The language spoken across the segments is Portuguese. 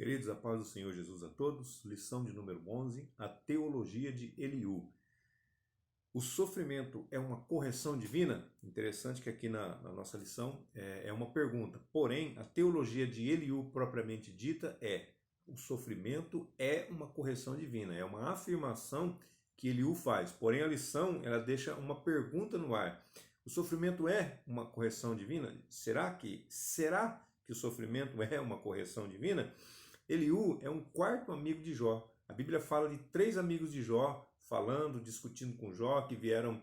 Queridos, a paz do Senhor Jesus a todos. Lição de número 11, a teologia de Eliú. O sofrimento é uma correção divina? Interessante que aqui na nossa lição é uma pergunta. Porém, a teologia de Eliú propriamente dita o sofrimento é uma correção divina, é uma afirmação que Eliú faz. Porém, a lição ela deixa uma pergunta no ar. O sofrimento é uma correção divina? Será que o sofrimento é uma correção divina? Eliú é um quarto amigo de Jó. A Bíblia fala de 3 amigos de Jó, falando, discutindo com Jó, que vieram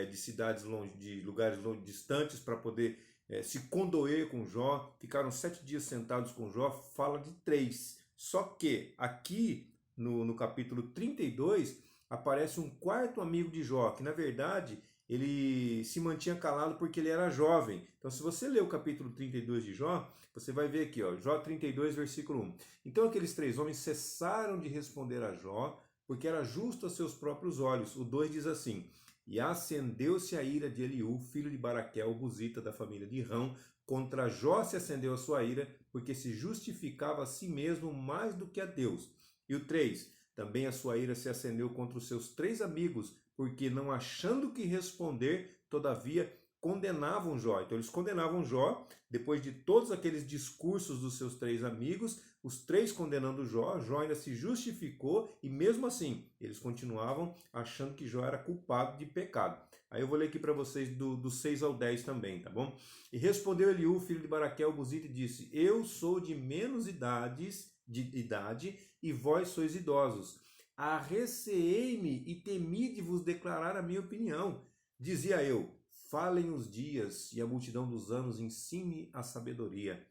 de cidades longe, de lugares distantes para poder se condoer com Jó. Ficaram 7 dias sentados com Jó, fala de 3. Só que aqui no capítulo 32 aparece um quarto amigo de Jó, que na verdade ele se mantinha calado porque ele era jovem. Então, se você ler o capítulo 32 de Jó, você vai ver aqui, Jó 32, versículo 1. Então, aqueles 3 homens cessaram de responder a Jó, porque era justo a seus próprios olhos. O 2 diz assim: E acendeu-se a ira de Eliú, filho de Baraquel, buzita da família de Rão. Contra Jó se acendeu a sua ira, porque se justificava a si mesmo mais do que a Deus. E o 3: Também a sua ira se acendeu contra os seus 3 amigos, porque não achando o que responder, todavia condenavam Jó. Então eles condenavam Jó, depois de todos aqueles discursos dos seus 3 amigos, os 3 condenando Jó, Jó ainda se justificou e mesmo assim eles continuavam achando que Jó era culpado de pecado. Aí eu vou ler aqui para vocês do 6 ao 10 também, tá bom? E respondeu Eliú, filho de Baraquel, buzita, e disse: Eu sou de menos idade e vós sois idosos. Arreceei-me e temi de vos declarar a minha opinião. Dizia eu: falem os dias e a multidão dos anos ensine a sabedoria.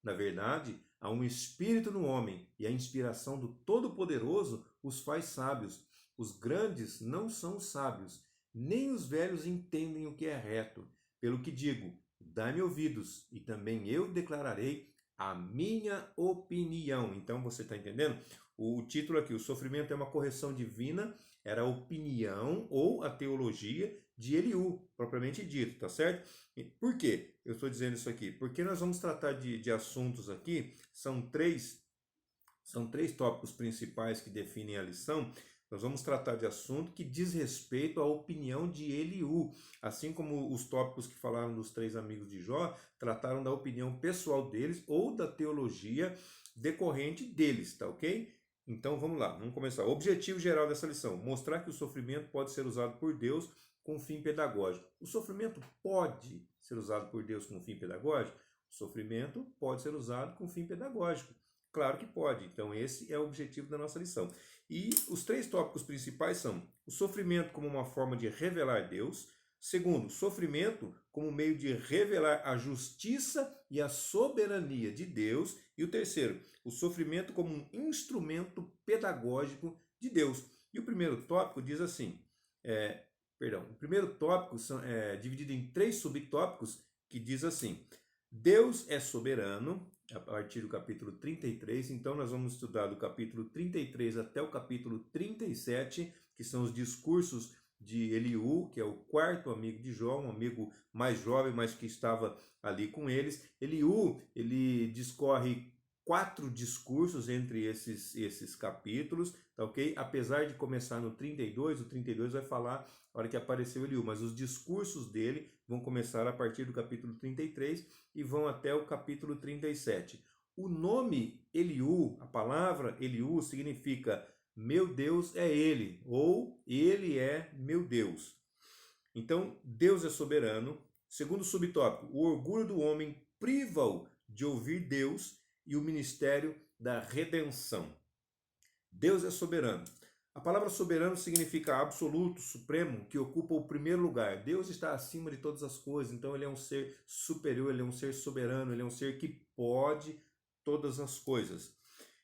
Na verdade, há um espírito no homem e a inspiração do Todo-Poderoso os faz sábios. Os grandes não são sábios, nem os velhos entendem o que é reto. Pelo que digo, dai-me ouvidos e também eu declararei a minha opinião. Então você está entendendo? O título aqui, o sofrimento é uma correção divina, era a opinião ou a teologia de Eliú, propriamente dito, tá certo? Por que eu estou dizendo isso aqui? Porque nós vamos tratar de assuntos aqui, são três tópicos principais que definem a lição. Nós vamos tratar de assunto que diz respeito à opinião de Eliú, assim como os tópicos que falaram dos 3 amigos de Jó, trataram da opinião pessoal deles ou da teologia decorrente deles, tá ok? Então vamos lá, vamos começar. O objetivo geral dessa lição: mostrar que o sofrimento pode ser usado por Deus com fim pedagógico. O sofrimento pode ser usado por Deus com fim pedagógico? O sofrimento pode ser usado com fim pedagógico. Claro que pode. Então esse é o objetivo da nossa lição. E os 3 tópicos principais são: o sofrimento como uma forma de revelar Deus. Segundo, sofrimento como meio de revelar a justiça e a soberania de Deus. E o terceiro, o sofrimento como um instrumento pedagógico de Deus. E o primeiro tópico diz assim, o primeiro tópico é dividido em 3 subtópicos que diz assim: Deus é soberano, a partir do capítulo 33, então nós vamos estudar do capítulo 33 até o capítulo 37, que são os discursos de Eliú, que é o quarto amigo de Jó, um amigo mais jovem, mas que estava ali com eles. Eliú, ele discorre 4 discursos entre esses capítulos, tá ok? Apesar de começar no 32, o 32 vai falar a hora que apareceu Eliú, mas os discursos dele vão começar a partir do capítulo 33 e vão até o capítulo 37. O nome Eliú, a palavra Eliú, significa meu Deus é ele, ou ele é meu Deus. Então, Deus é soberano. Segundo subtópico, o orgulho do homem priva-o de ouvir Deus e o ministério da redenção. Deus é soberano. A palavra soberano significa absoluto, supremo, que ocupa o primeiro lugar. Deus está acima de todas as coisas, então ele é um ser superior, ele é um ser soberano, ele é um ser que pode todas as coisas.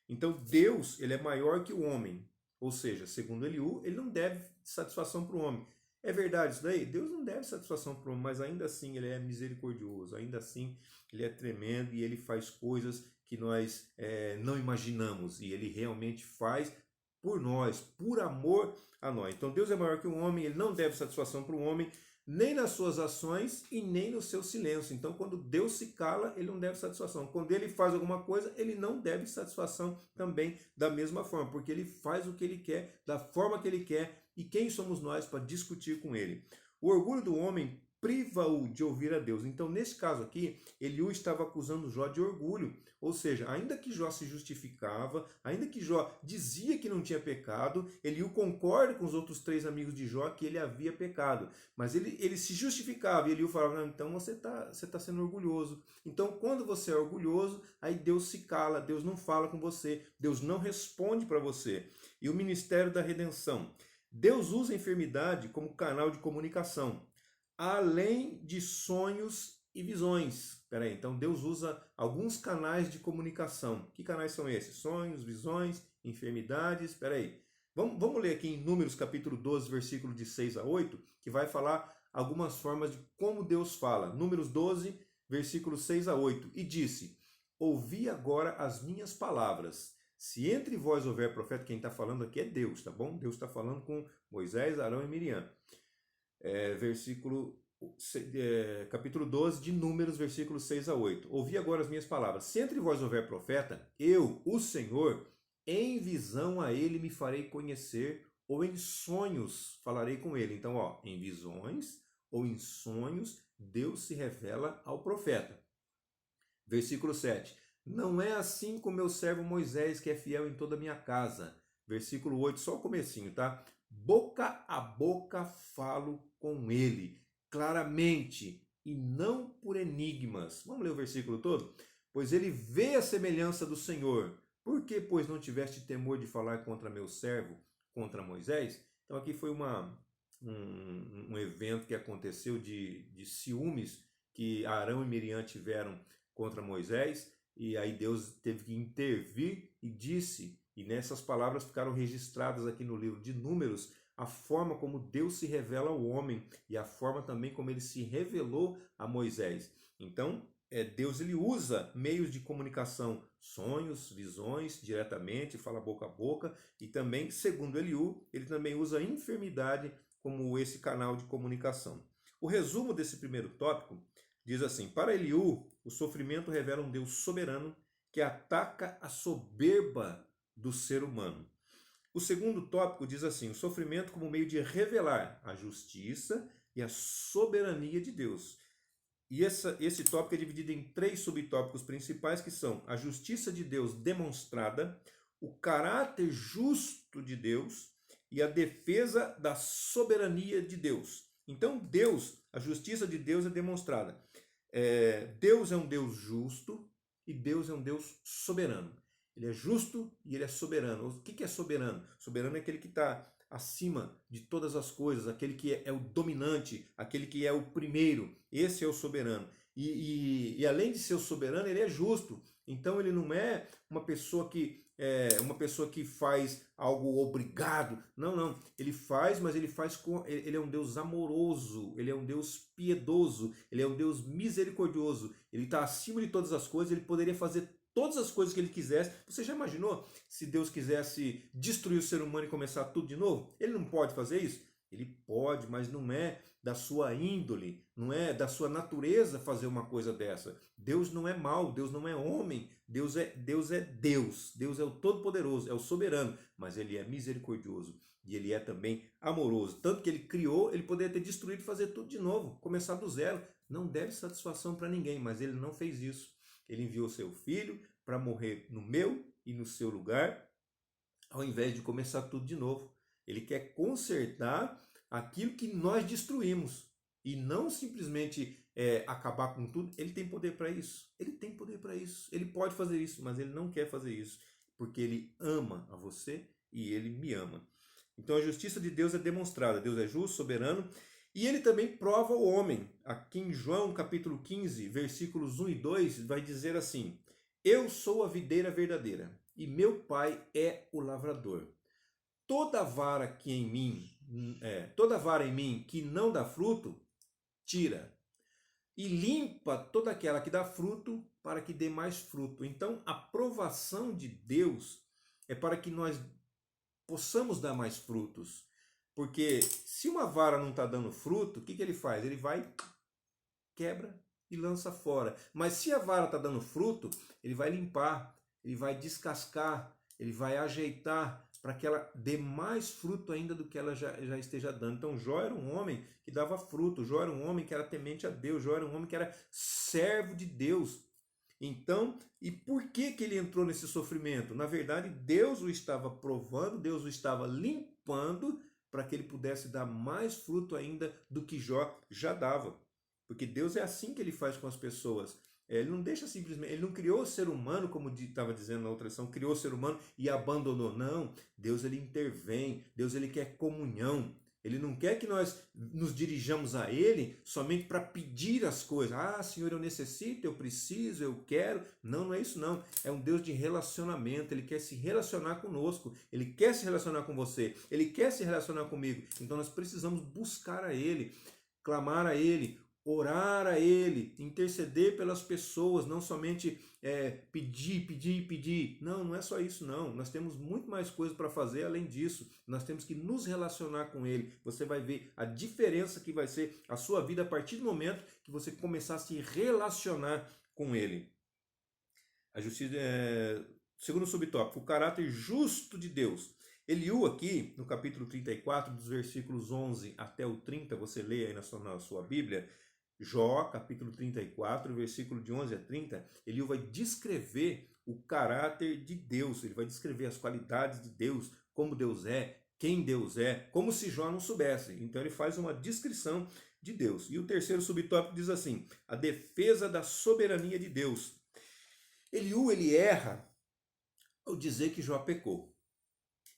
Então Deus, ele é maior que o homem, ou seja, segundo Eliú, ele não deve satisfação para o homem. É verdade isso daí? Deus não deve satisfação para o homem, mas ainda assim ele é misericordioso, ainda assim ele é tremendo e ele faz coisas que nós não imaginamos e ele realmente faz por nós, por amor a nós. Então Deus é maior que o homem, ele não deve satisfação para o homem, nem nas suas ações e nem no seu silêncio. Então, quando Deus se cala, ele não deve satisfação. Quando ele faz alguma coisa, ele não deve satisfação também da mesma forma, porque ele faz o que ele quer, da forma que ele quer, e quem somos nós para discutir com ele? O orgulho do homem priva-o de ouvir a Deus. Então, nesse caso aqui, Eliú estava acusando Jó de orgulho. Ou seja, ainda que Jó se justificava, ainda que Jó dizia que não tinha pecado, Eliú concorda com os outros 3 amigos de Jó que ele havia pecado. Mas ele se justificava e Eliú falava, não, então você tá sendo orgulhoso. Então, quando você é orgulhoso, aí Deus se cala, Deus não fala com você, Deus não responde para você. E o ministério da redenção. Deus usa a enfermidade como canal de comunicação, além de sonhos e visões. Peraí, então Deus usa alguns canais de comunicação. Que canais são esses? Sonhos, visões, enfermidades. Peraí. Vamos ler aqui em Números capítulo 12, versículo de 6 a 8, que vai falar algumas formas de como Deus fala. Números 12, versículo 6 a 8. E disse, ouvi agora as minhas palavras. Se entre vós houver profeta, quem está falando aqui é Deus, tá bom? Deus está falando com Moisés, Arão e Miriam. Capítulo 12 de Números, versículos 6 a 8. Ouvi agora as minhas palavras. Se entre vós houver profeta, eu, o Senhor, em visão a ele me farei conhecer, ou em sonhos falarei com ele. Então, em visões ou em sonhos, Deus se revela ao profeta. Versículo 7. Não é assim com meu servo Moisés, que é fiel em toda a minha casa. Versículo 8, só o comecinho, tá? Boca a boca falo com ele, claramente, e não por enigmas. Vamos ler o versículo todo? Pois ele vê a semelhança do Senhor. Por que, pois, não tiveste temor de falar contra meu servo, contra Moisés? Então aqui foi um evento que aconteceu de ciúmes que Arão e Miriam tiveram contra Moisés, e aí Deus teve que intervir e disse, e nessas palavras ficaram registradas aqui no livro de Números, a forma como Deus se revela ao homem e a forma também como ele se revelou a Moisés. Então, Deus ele usa meios de comunicação, sonhos, visões, diretamente, fala boca a boca, e também, segundo Eliú, ele também usa a enfermidade como esse canal de comunicação. O resumo desse primeiro tópico diz assim, para Eliú, o sofrimento revela um Deus soberano que ataca a soberba do ser humano. O segundo tópico diz assim, o sofrimento como meio de revelar a justiça e a soberania de Deus. E esse tópico é dividido em 3 subtópicos principais, que são a justiça de Deus demonstrada, o caráter justo de Deus e a defesa da soberania de Deus. Então, Deus, a justiça de Deus é demonstrada. Deus é um Deus justo e Deus é um Deus soberano. Ele é justo e ele é soberano. O que é soberano? Soberano é aquele que está acima de todas as coisas, aquele que é o dominante, aquele que é o primeiro. Esse é o soberano. E além de ser o soberano, ele é justo. Então ele não é uma pessoa que faz algo obrigado. Não. Ele faz, mas ele é um Deus amoroso, ele é um Deus piedoso, ele é um Deus misericordioso. Ele está acima de todas as coisas, ele poderia fazer todas as coisas que ele quisesse. Você já imaginou se Deus quisesse destruir o ser humano e começar tudo de novo? Ele não pode fazer isso? Ele pode, mas não é da sua índole, não é da sua natureza fazer uma coisa dessa. Deus não é mau, Deus não é homem, Deus é Deus. Deus é o Todo-Poderoso, é o soberano, mas ele é misericordioso e ele é também amoroso. Tanto que ele criou, ele poderia ter destruído e fazer tudo de novo, começar do zero. Não deve satisfação para ninguém, mas ele não fez isso. Ele enviou seu filho para morrer no meu e no seu lugar, ao invés de começar tudo de novo. Ele quer consertar aquilo que nós destruímos e não simplesmente acabar com tudo. Ele tem poder para isso. Ele tem poder para isso. Ele pode fazer isso, mas ele não quer fazer isso, porque ele ama a você e ele me ama. Então a justiça de Deus é demonstrada. Deus é justo, soberano, e ele também prova o homem. Aqui em João capítulo 15, versículos 1 e 2, vai dizer assim: eu sou a videira verdadeira e meu pai é o lavrador. Toda vara em mim que não dá fruto, tira. E limpa toda aquela que dá fruto, para que dê mais fruto. Então, a aprovação de Deus é para que nós possamos dar mais frutos. Porque se uma vara não está dando fruto, o que ele faz? Ele vai, quebra e lança fora. Mas se a vara está dando fruto, ele vai limpar, ele vai descascar, ele vai ajeitar para que ela dê mais fruto ainda do que ela já esteja dando. Então Jó era um homem que dava fruto, Jó era um homem que era temente a Deus, Jó era um homem que era servo de Deus. Então, e por que ele entrou nesse sofrimento? Na verdade, Deus o estava provando, Deus o estava limpando para que ele pudesse dar mais fruto ainda do que Jó já dava. Porque Deus é assim que ele faz com as pessoas. Ele não deixa simplesmente, ele não criou o ser humano, como estava dizendo na outra lição, criou o ser humano e abandonou. Não, Deus ele intervém, Deus ele quer comunhão. Ele não quer que nós nos dirijamos a Ele somente para pedir as coisas. Ah, Senhor, eu necessito, eu preciso, eu quero. Não, não é isso não. É um Deus de relacionamento. Ele quer se relacionar conosco. Ele quer se relacionar com você. Ele quer se relacionar comigo. Então nós precisamos buscar a Ele, clamar a Ele, orar a Ele, interceder pelas pessoas, não somente pedir. Não, não é só isso não. Nós temos muito mais coisas para fazer além disso. Nós temos que nos relacionar com Ele. Você vai ver a diferença que vai ser a sua vida a partir do momento que você começar a se relacionar com Ele. A justiça, segundo subtópico, o caráter justo de Deus. Eliú aqui, no capítulo 34, dos versículos 11 até o 30, você lê aí na sua Bíblia, Jó, capítulo 34, versículo de 11 a 30, Eliú vai descrever o caráter de Deus, ele vai descrever as qualidades de Deus, como Deus é, quem Deus é, como se Jó não soubesse. Então ele faz uma descrição de Deus. E o terceiro subtópico diz assim, a defesa da soberania de Deus. Eliú, ele erra ao dizer que Jó pecou.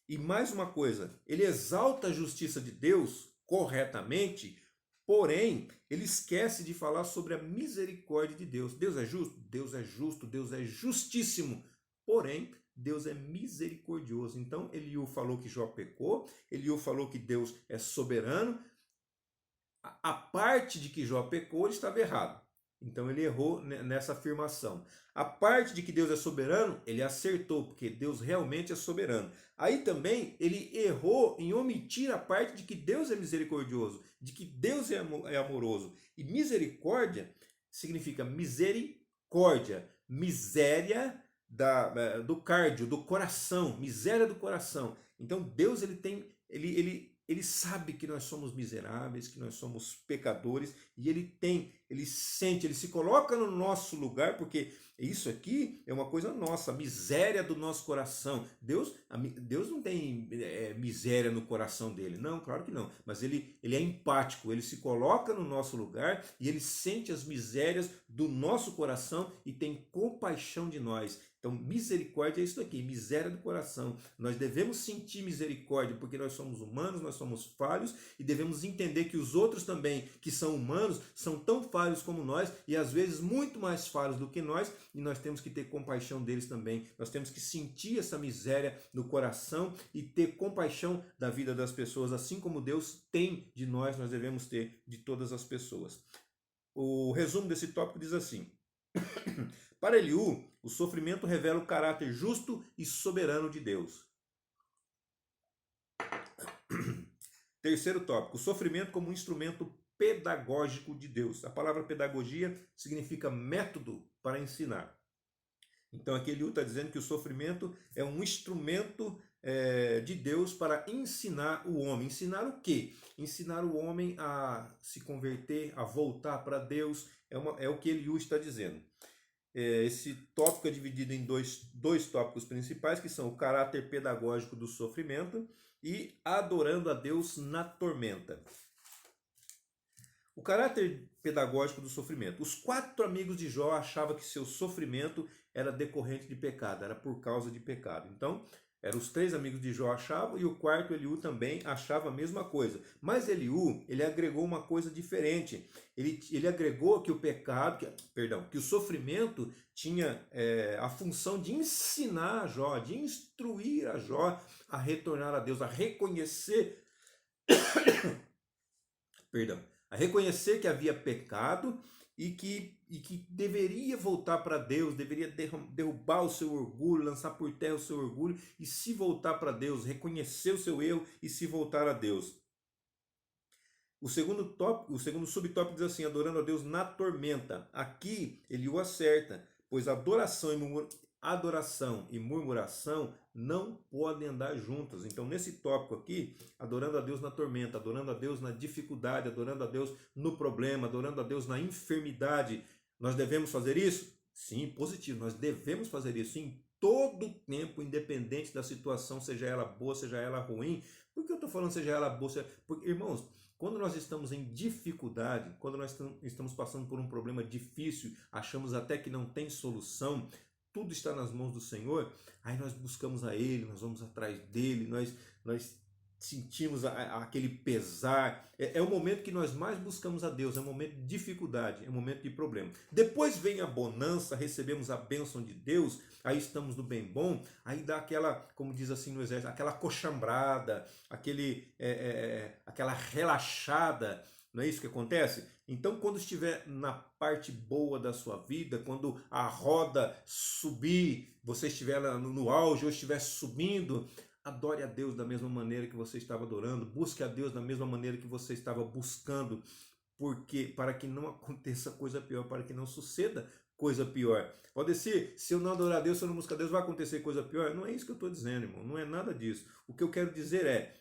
E mais uma coisa, ele exalta a justiça de Deus corretamente, porém, ele esquece de falar sobre a misericórdia de Deus. Deus é justo? Deus é justo, Deus é justíssimo. Porém, Deus é misericordioso. Então, Eliú falou que Jó pecou, Eliú falou que Deus é soberano. A parte de que Jó pecou, ele estava errado. Então ele errou nessa afirmação. A parte de que Deus é soberano, ele acertou, porque Deus realmente é soberano. Aí também ele errou em omitir a parte de que Deus é misericordioso, de que Deus é amoroso. E misericórdia significa misericórdia, miséria do cardio, do coração, miséria do coração. Então Deus ele sabe que nós somos miseráveis, que nós somos pecadores, e ele sente, ele se coloca no nosso lugar, porque isso aqui é uma coisa nossa, a miséria do nosso coração. Deus não tem miséria no coração dele, não, claro que não, mas ele é empático, ele se coloca no nosso lugar e ele sente as misérias do nosso coração e tem compaixão de nós. Então, misericórdia é isso aqui, miséria do coração. Nós devemos sentir misericórdia porque nós somos humanos, nós somos falhos e devemos entender que os outros também, que são humanos, são tão falhos como nós e às vezes muito mais falhos do que nós, e nós temos que ter compaixão deles também. Nós temos que sentir essa miséria no coração e ter compaixão da vida das pessoas, assim como Deus tem de nós, nós devemos ter de todas as pessoas. O resumo desse tópico diz assim: para Eliú, o sofrimento revela o caráter justo e soberano de Deus. Terceiro tópico, o sofrimento como um instrumento pedagógico de Deus. A palavra pedagogia significa método para ensinar. Então aqui Eliú está dizendo que o sofrimento é um instrumento de Deus para ensinar o homem. Ensinar o quê? Ensinar o homem a se converter, a voltar para Deus. É o que Eliú está dizendo. Esse tópico é dividido em dois tópicos principais, que são o caráter pedagógico do sofrimento e adorando a Deus na tormenta. O caráter pedagógico do sofrimento. Os 4 amigos de Jó achavam que seu sofrimento era decorrente de pecado, era por causa de pecado. Então, eram os 3 amigos de Jó achavam e o quarto, Eliú, também achava a mesma coisa. Mas Eliú, ele agregou uma coisa diferente. Ele agregou que que o sofrimento tinha a função de ensinar a Jó, de instruir a Jó a retornar a Deus, a reconhecer a reconhecer que havia pecado e que deveria voltar para Deus, deveria derrubar o seu orgulho, lançar por terra o seu orgulho e se voltar para Deus, reconhecer o seu erro e se voltar a Deus. O segundo tópico, o segundo subtópico diz assim, adorando a Deus na tormenta. Aqui ele o acerta, pois adoração e murmuração não podem andar juntas. Então, nesse tópico aqui, adorando a Deus na tormenta, adorando a Deus na dificuldade, adorando a Deus no problema, adorando a Deus na enfermidade, nós devemos fazer isso? Sim, positivo, nós devemos fazer isso em todo o tempo, independente da situação, seja ela boa, seja ela ruim. Por que eu estou falando seja ela boa? Porque, irmãos, quando nós estamos em dificuldade, quando nós estamos passando por um problema difícil, achamos até que não tem solução, tudo está nas mãos do Senhor, aí nós buscamos a Ele, nós vamos atrás dEle, nós sentimos aquele pesar. É o momento que nós mais buscamos a Deus, é um momento de dificuldade, é um momento de problema. Depois vem a bonança, recebemos a bênção de Deus, aí estamos no bem bom, aí dá aquela, como diz assim no exército, aquela coxambrada, aquela relaxada. Não é isso que acontece? Então, quando estiver na parte boa da sua vida, quando a roda subir, você estiver no auge ou estiver subindo, adore a Deus da mesma maneira que você estava adorando, busque a Deus da mesma maneira que você estava buscando, porque para que não aconteça coisa pior, para que não suceda coisa pior. Pode ser, se eu não adorar a Deus, se eu não buscar a Deus, vai acontecer coisa pior? Não é isso que eu estou dizendo, irmão, não é nada disso. O que eu quero dizer é,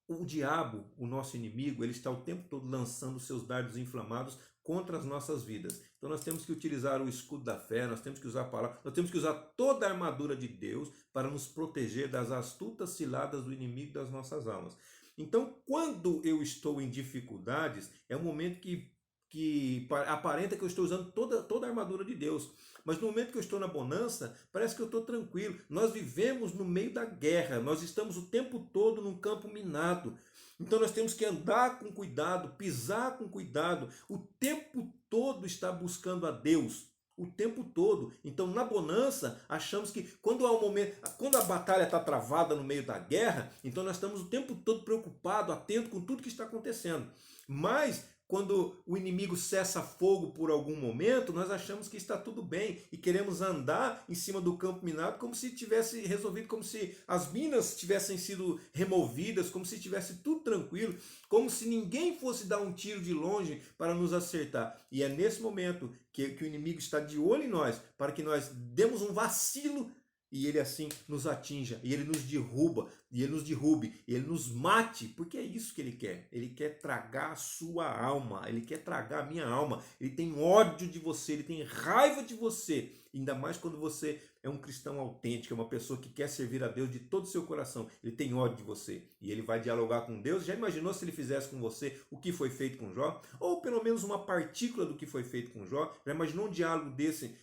o diabo, o nosso inimigo, ele está o tempo todo lançando seus dardos inflamados contra as nossas vidas. Então nós temos que utilizar o escudo da fé, nós temos que usar a palavra, nós temos que usar toda a armadura de Deus para nos proteger das astutas ciladas do inimigo das nossas almas. Então, quando eu estou em dificuldades, é um momento que aparenta que eu estou usando toda a armadura de Deus. Mas no momento que eu estou na bonança, parece que eu estou tranquilo. Nós vivemos no meio da guerra, nós estamos o tempo todo num campo minado. Então nós temos que andar com cuidado, pisar com cuidado, o tempo todo estar buscando a Deus. O tempo todo. Então, na bonança, achamos que quando há um momento, quando a batalha está travada no meio da guerra, então nós estamos o tempo todo preocupados, atentos com tudo que está acontecendo. Mas quando o inimigo cessa fogo por algum momento, nós achamos que está tudo bem e queremos andar em cima do campo minado como se tivesse resolvido, como se as minas tivessem sido removidas, como se tivesse tudo tranquilo, como se ninguém fosse dar um tiro de longe para nos acertar. E é nesse momento que o inimigo está de olho em nós, para que nós demos um vacilo e ele assim nos atinja, e ele nos derruba, e ele nos derrube, e ele nos mate, porque é isso que ele quer. Ele quer tragar a sua alma, ele quer tragar a minha alma. Ele tem ódio de você, ele tem raiva de você, ainda mais quando você é um cristão autêntico, é uma pessoa que quer servir a Deus de todo o seu coração. Ele tem ódio de você, e ele vai dialogar com Deus. Já imaginou se ele fizesse com você o que foi feito com Jó? Ou pelo menos uma partícula do que foi feito com Jó? Já imaginou um diálogo desse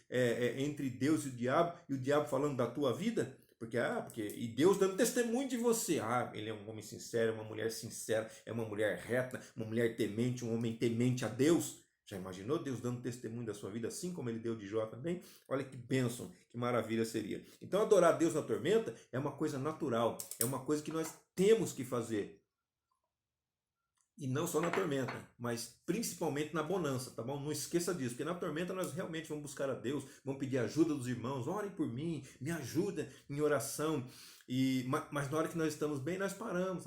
entre Deus e o diabo falando da tua vida? E Deus dando testemunho de você. Ele é um homem sincero, uma mulher sincera, é uma mulher reta, uma mulher temente, um homem temente a Deus. Já imaginou Deus dando testemunho da sua vida, assim como ele deu de Jó também? Olha que bênção, que maravilha seria. Então adorar a Deus na tormenta é uma coisa natural, é uma coisa que nós temos que fazer. E não só na tormenta, mas principalmente na bonança, tá bom? Não esqueça disso, porque na tormenta nós realmente vamos buscar a Deus, vamos pedir ajuda dos irmãos, orem por mim, me ajuda em oração. Mas na hora que nós estamos bem, nós paramos.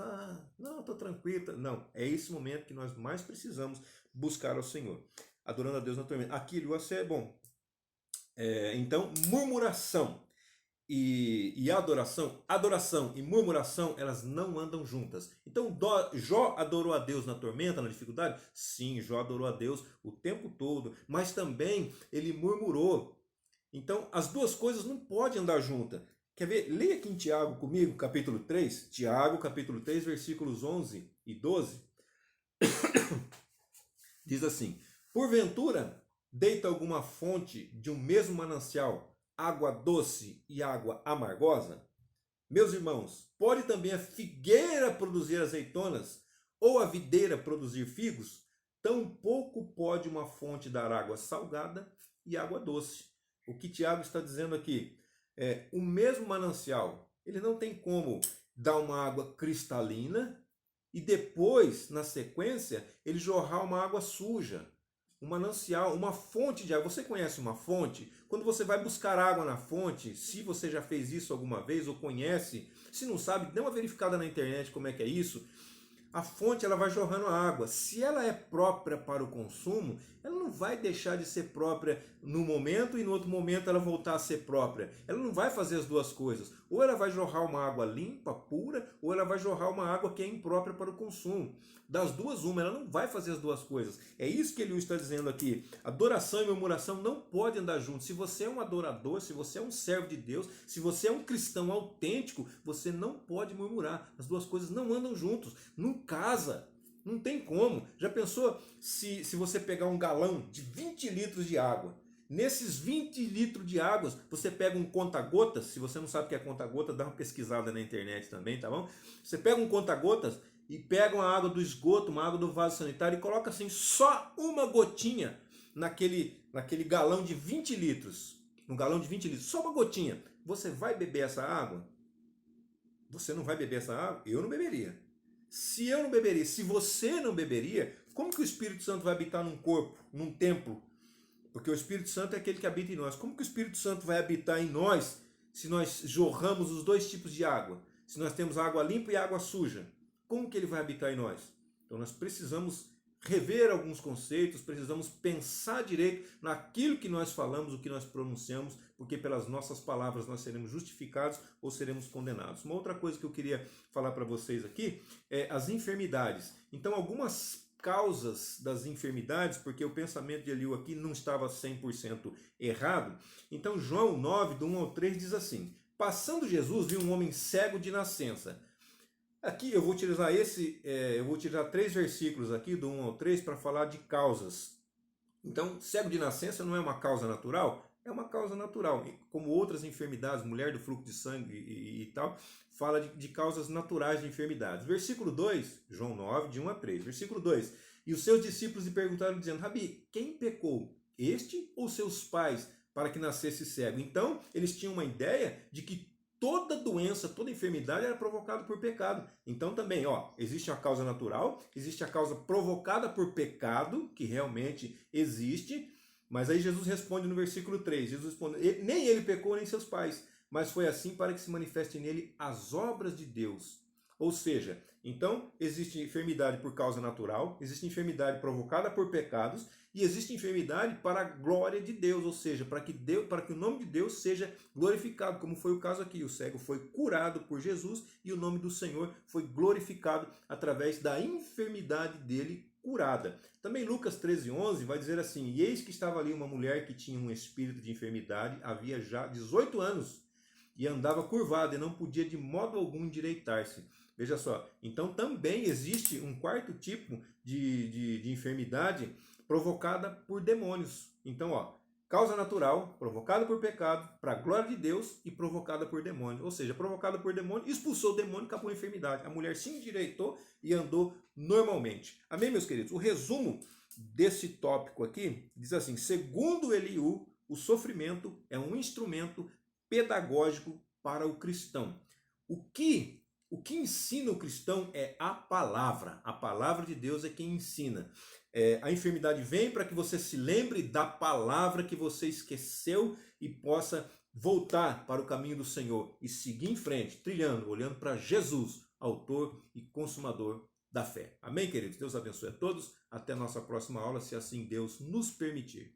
Não, estou tranquilo. Não, é esse momento que nós mais precisamos buscar ao Senhor. Adorando a Deus na tormenta. Aquilo é bom. Então, murmuração e adoração e murmuração, elas não andam juntas. Então, Jó adorou a Deus na tormenta, na dificuldade? Sim, Jó adorou a Deus o tempo todo, mas também ele murmurou. Então, as duas coisas não podem andar juntas. Quer ver? Leia aqui em Tiago comigo, capítulo 3. Tiago, capítulo 3, versículos 11 e 12. Diz assim: porventura, deita alguma fonte de um mesmo manancial água doce e água amargosa? Meus irmãos, pode também a figueira produzir azeitonas ou a videira produzir figos? Tampouco pode uma fonte dar água salgada e água doce. O que Tiago está dizendo aqui é o mesmo manancial, ele não tem como dar uma água cristalina e depois, na sequência, ele jorrar uma água suja. Um manancial, uma fonte de água. Você conhece uma fonte? Quando você vai buscar água na fonte, se você já fez isso alguma vez ou conhece, se não sabe, dê uma verificada na internet como é que é isso. A fonte ela vai jorrando água. Se ela é própria para o consumo, ela não vai deixar de ser própria no momento e no outro momento ela voltar a ser própria. Ela não vai fazer as duas coisas. Ou ela vai jorrar uma água limpa, pura, ou ela vai jorrar uma água que é imprópria para o consumo. Das duas, uma, ela não vai fazer as duas coisas. É isso que Eliú está dizendo aqui. Adoração e murmuração não podem andar juntos. Se você é um adorador, se você é um servo de Deus, se você é um cristão autêntico, você não pode murmurar. As duas coisas não andam juntos. Não casa. Não tem como. Já pensou se você pegar um galão de 20 litros de água? Nesses 20 litros de água, você pega um conta-gotas. Se você não sabe o que é conta-gotas, dá uma pesquisada na internet também, tá bom? Você pega um conta-gotas e pega uma água do esgoto, uma água do vaso sanitário e coloca assim só uma gotinha naquele galão de 20 litros. Um galão de 20 litros, só uma gotinha. Você vai beber essa água? Você não vai beber essa água? Eu não beberia. Se eu não beberia, se você não beberia, como que o Espírito Santo vai habitar num corpo, num templo? Porque o Espírito Santo é aquele que habita em nós. Como que o Espírito Santo vai habitar em nós se nós jorramos os dois tipos de água? Se nós temos água limpa e água suja? Como que ele vai habitar em nós? Então nós precisamos rever alguns conceitos, precisamos pensar direito naquilo que nós falamos, o que nós pronunciamos, porque pelas nossas palavras nós seremos justificados ou seremos condenados. Uma outra coisa que eu queria falar para vocês aqui é as enfermidades. Então algumas causas das enfermidades, porque o pensamento de Eliú aqui não estava 100% errado. Então João 9, do 1 ao 3 diz assim: passando Jesus viu um homem cego de nascença. Aqui eu vou utilizar eu vou utilizar 3 versículos aqui, do 1 ao 3, para falar de causas. Então, cego de nascença não é uma causa natural? É uma causa natural. Como outras enfermidades, mulher do fluxo de sangue e tal, fala de causas naturais de enfermidades. Versículo 2, João 9, de 1 a 3. Versículo 2. E os seus discípulos lhe perguntaram, dizendo: Rabi, quem pecou, este ou seus pais, para que nascesse cego? Então, eles tinham uma ideia de que toda doença, toda enfermidade era provocada por pecado. Então também, existe a causa natural, existe a causa provocada por pecado, que realmente existe, mas aí Jesus responde no versículo 3, Jesus responde, nem ele pecou, nem seus pais, mas foi assim para que se manifestem nele as obras de Deus. Ou seja, então existe enfermidade por causa natural, existe enfermidade provocada por pecados, e existe enfermidade para a glória de Deus, ou seja, para que o nome de Deus seja glorificado, como foi o caso aqui. O cego foi curado por Jesus e o nome do Senhor foi glorificado através da enfermidade dele curada. Também Lucas 13:11 vai dizer assim: e eis que estava ali uma mulher que tinha um espírito de enfermidade, havia já 18 anos, e andava curvada e não podia de modo algum endireitar-se. Veja só, então também existe um quarto tipo de enfermidade provocada por demônios. Então, causa natural, provocada por pecado, para a glória de Deus, e provocada por demônio. Ou seja, provocada por demônio, expulsou o demônio, acabou a enfermidade. A mulher se endireitou e andou normalmente. Amém, meus queridos? O resumo desse tópico aqui diz assim: segundo Eliú, o sofrimento é um instrumento pedagógico para o cristão. O que ensina o cristão é a palavra. A palavra de Deus é quem ensina. A enfermidade vem para que você se lembre da palavra que você esqueceu e possa voltar para o caminho do Senhor e seguir em frente, trilhando, olhando para Jesus, autor e consumador da fé. Amém, queridos? Deus abençoe a todos. Até a nossa próxima aula, se assim Deus nos permitir.